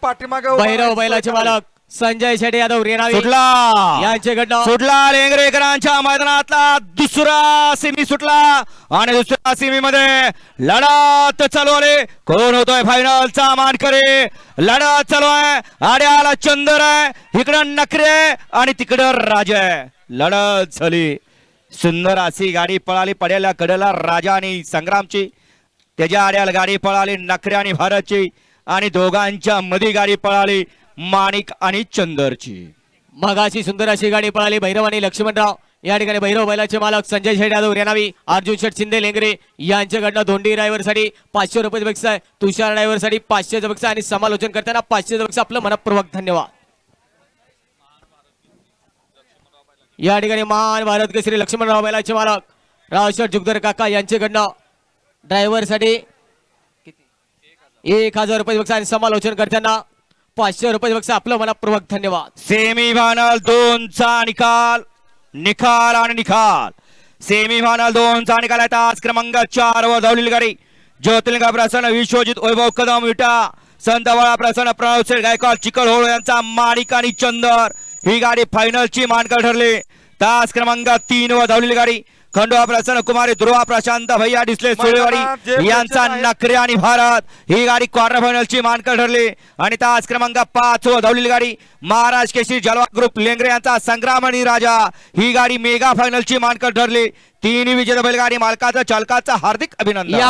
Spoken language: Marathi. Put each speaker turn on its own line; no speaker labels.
पाठीमागे उभा
भैरव
आहे.
बैलाचे मालक संजय शेटे यादव रेणावी
सुटला
यांच्याकडनं
सुटला लेंगरेकरांच्या मैदानातला दुसरा सेमी सुटला आणि दुसऱ्या सेमी मध्ये लढत चालू आहे. कोण होतोय फायनलचा मानकरी? लढत चालू आहे. आड्याला चंदर आहे, इकडं नखरे आहे आणि तिकडं राजा आहे. लढत झाली, सुंदर अशी गाडी पळाली. पड्याला कडेला राजा आणि संग्रामची, त्याच्या आड्याला गाडी पळाली नखरे आणि भारतची, आणि दोघांच्या मध्ये गाडी पळाली माणिक आणि चंदरची.
मगाशी सुंदर अशी गाडी पळाली भैरव आणि लक्ष्मणराव या ठिकाणी. भैरव बैलाचे मालक संजय शेट यादव रेणावी, अर्जुन शेट शिंदे लेंगरे यांच्याकडनं धोंडी ड्रायव्हर साठी 500 रुपये बक्षीस आहे. तुषार ड्रायव्हर साठी 500 बक्षीस आणि समालोचन करताना 500 बक्षीस. आपलं मनपूर्वक धन्यवाद. या ठिकाणी महान भारत केसरी लक्ष्मणराव बैलाचे मालक रावशेठ जुगदर काका यांच्याकडनं ड्रायव्हर साठी 1000 रुपये बक्षीस आणि समालोचन करताना 500 रुपये बक्षीस. आपलं मनपूर्वक धन्यवाद.
सेमी फायनल 2चा निकाल, निकाल आणि निकाल. सेमी फायनल 2चा निकाल आहे. तास क्रमांक 4 वर धावलेली गाडी ज्योतिर्लिंग प्रसन्न विश्वजित वैभव कदम विटा संतवाळा प्रसन्न प्रणव शेठ गायकवाड चिकलहोळ यांचा माणिक आणि चंदर ही गाडी फायनलची मानकर ठरली. तास क्रमांक 3 वर धावलेली गाडी खंडोबा प्रसन्न कुमारी ध्रुवा प्रशांत भैया डिसले सुळेवाडी यांचा नखरे आणि भारत ही गाडी क्वार्टर फायनलची मानकर ठरली. आणि तास क्रमांक 5 वर धावलेली गाडी महाराज केसरी जलवा ग्रुप लेंगरे यांचा संग्राम आणि राजा ही गाडी मेगा फायनलची मानकर ठरली. 3 विजेता बैलगाडी मालकाचं चालकाचं हार्दिक अभिनंदन.
या